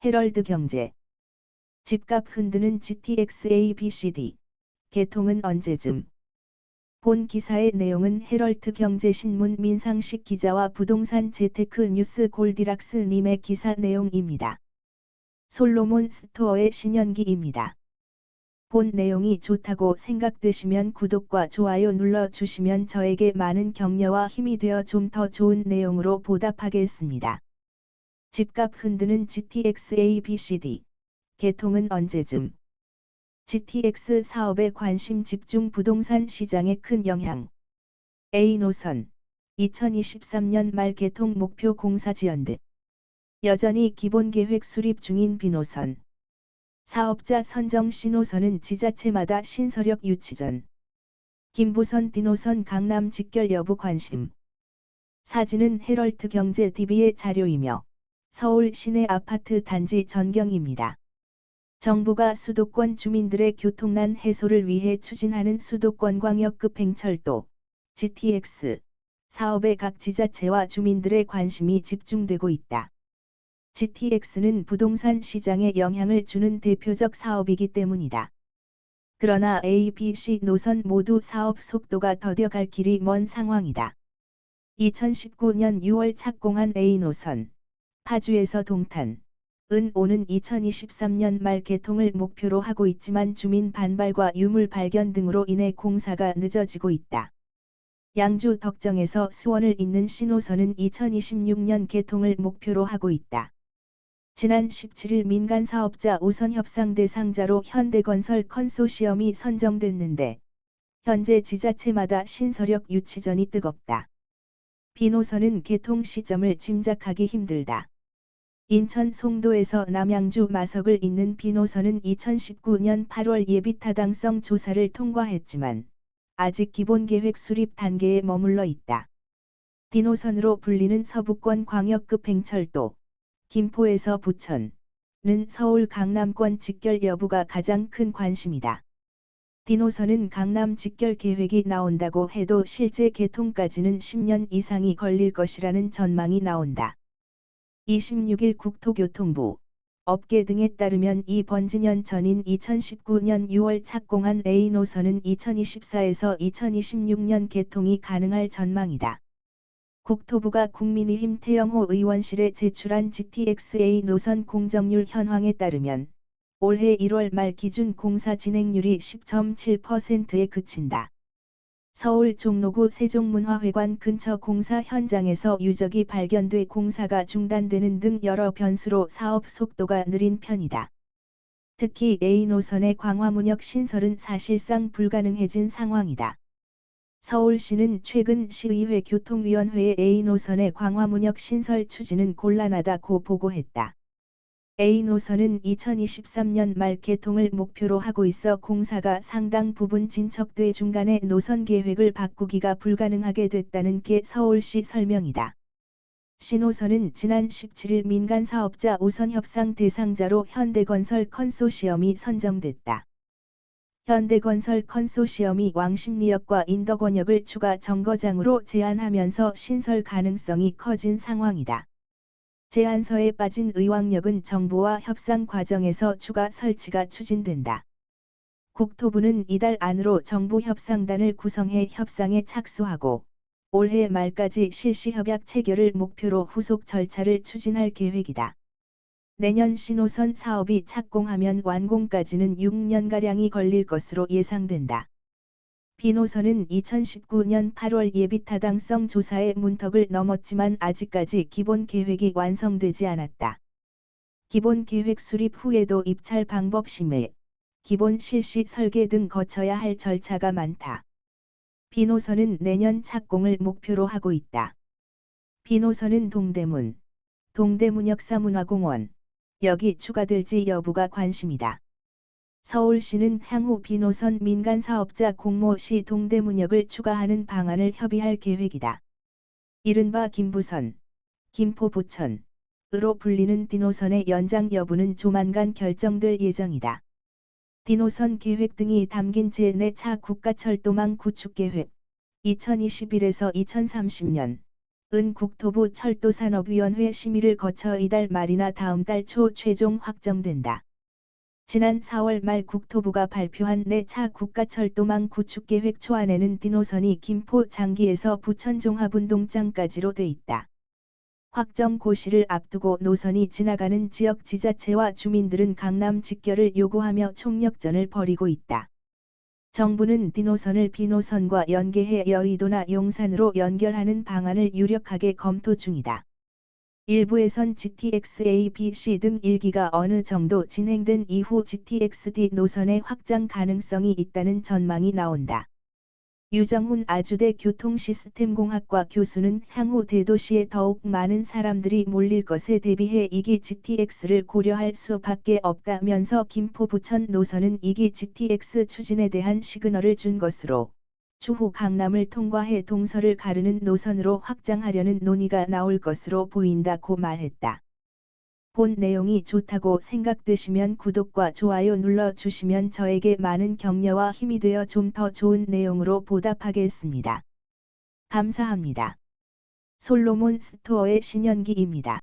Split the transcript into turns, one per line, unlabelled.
헤럴드 경제. 집값 흔드는 GTX ABCD. 개통은 언제쯤? 본 기사의 내용은 헤럴드 경제신문 민상식 기자와 부동산 재테크 뉴스 골디락스 님의 기사 내용입니다. 솔로몬 스토어의 신현기입니다. 본 내용이 좋다고 생각되시면 구독과 좋아요 눌러주시면 저에게 많은 격려와 힘이 되어 좀 더 좋은 내용으로 보답하겠습니다. 집값 흔드는 GTX ABCD. 개통은 언제쯤? GTX 사업에 관심 집중 부동산 시장에 큰 영향. A노선. 2023년 말 개통 목표 공사 지연돼. 여전히 기본계획 수립 중인 B노선. 사업자 선정 C노선은 지자체마다 신서력 유치 전. 김부선 D노선 강남 직결 여부 관심. 사진은 헤럴드 경제 DB의 자료이며 서울 시내 아파트 단지 전경입니다. 정부가 수도권 주민들의 교통난 해소를 위해 추진하는 수도권 광역급 행철도 GTX 사업에 각 지자체와 주민들의 관심이 집중되고 있다. GTX는 부동산 시장에 영향을 주는 대표적 사업이기 때문이다. 그러나 A, B, C 노선 모두 사업 속도가 더뎌갈 길이 먼 상황이다. 2019년 6월 착공한 A노선, 파주에서 동탄, 은오는 2023년 말 개통을 목표로 하고 있지만 주민 반발과 유물 발견 등으로 인해 공사가 늦어지고 있다. 양주 덕정에서 수원을 잇는 C노선은 2026년 개통을 목표로 하고 있다. 지난 17일 민간사업자 우선협상 대상자로 현대건설 컨소시엄이 선정됐는데 현재 지자체마다 신서력 유치전이 뜨겁다. B노선은 개통 시점을 짐작하기 힘들다. 인천 송도에서 남양주 마석을 잇는 B노선은 2019년 8월 예비타당성 조사를 통과했지만 아직 기본계획 수립 단계에 머물러 있다. D노선으로 불리는 서부권 광역급 행철도 김포에서 부천은 서울 강남권 직결 여부가 가장 큰 관심이다. D노선은 강남 직결 계획이 나온다고 해도 실제 개통까지는 10년 이상이 걸릴 것이라는 전망이 나온다. 26일 국토교통부, 업계 등에 따르면 이번 지년 전인 2019년 6월 착공한 A노선은 2024에서 2026년 개통이 가능할 전망이다. 국토부가 국민의힘 태영호 의원실에 제출한 GTX A노선 공정률 현황에 따르면 올해 1월 말 기준 공사 진행률이 10.7%에 그친다. 서울 종로구 세종문화회관 근처 공사 현장에서 유적이 발견돼 공사가 중단되는 등 여러 변수로 사업 속도가 느린 편이다. 특히 A노선의 광화문역 신설은 사실상 불가능해진 상황이다. 서울시는 최근 시의회 교통위원회에 A노선의 광화문역 신설 추진은 곤란하다고 보고했다. A노선은 2023년 말 개통을 목표로 하고 있어 공사가 상당 부분 진척돼 중간에 노선 계획을 바꾸기가 불가능하게 됐다는 게 서울시 설명이다. C노선은 지난 17일 민간사업자 우선협상 대상자로 현대건설 컨소시엄이 선정됐다. 현대건설 컨소시엄이 왕십리역과 인덕원역을 추가 정거장으로 제안하면서 신설 가능성이 커진 상황이다. 제안서에 빠진 의왕역은 정부와 협상 과정에서 추가 설치가 추진된다. 국토부는 이달 안으로 정부 협상단을 구성해 협상에 착수하고 올해 말까지 실시 협약 체결을 목표로 후속 절차를 추진할 계획이다. 내년 C노선 사업이 착공하면 완공까지는 6년가량이 걸릴 것으로 예상된다. B노선은 2019년 8월 예비타당성 조사의 문턱을 넘었지만 아직까지 기본 계획이 완성되지 않았다. 기본 계획 수립 후에도 입찰 방법 심의, 기본 실시 설계 등 거쳐야 할 절차가 많다. B노선은 내년 착공을 목표로 하고 있다. B노선은 동대문, 동대문역 사문화공원, 역이 추가될지 여부가 관심이다. 서울시는 향후 B노선 민간사업자 공모 시 동대문역을 추가하는 방안을 협의할 계획이다. 이른바 김부선, 김포 부천으로 불리는 D노선의 연장 여부는 조만간 결정될 예정이다. D노선 계획 등이 담긴 제4차 국가철도망 구축계획 2021에서 2030년 은 국토부 철도산업위원회 심의를 거쳐 이달 말이나 다음 달 초 최종 확정된다. 지난 4월 말 국토부가 발표한 4차 국가철도망 구축계획 초안에는 D노선이 김포 장기에서 부천 종합운동장까지로 돼 있다. 확정 고시를 앞두고 노선이 지나가는 지역 지자체와 주민들은 강남 직결을 요구하며 총력전을 벌이고 있다. 정부는 D노선을 B노선과 연계해 여의도나 용산으로 연결하는 방안을 유력하게 검토 중이다. 일부에선 GTX-A, B, C 등 1기가 어느 정도 진행된 이후 GTX-D 노선의 확장 가능성이 있다는 전망이 나온다. 유정훈 아주대 교통시스템공학과 교수는 향후 대도시에 더욱 많은 사람들이 몰릴 것에 대비해 2기 GTX를 고려할 수밖에 없다면서 김포 부천 노선은 2기 GTX 추진에 대한 시그널을 준 것으로 추후 강남을 통과해 동서를 가르는 노선으로 확장하려는 논의가 나올 것으로 보인다고 말했다. 본 내용이 좋다고 생각되시면 구독과 좋아요 눌러주시면 저에게 많은 격려와 힘이 되어 좀 더 좋은 내용으로 보답하겠습니다. 감사합니다. 솔로몬 스토어의 신현기입니다.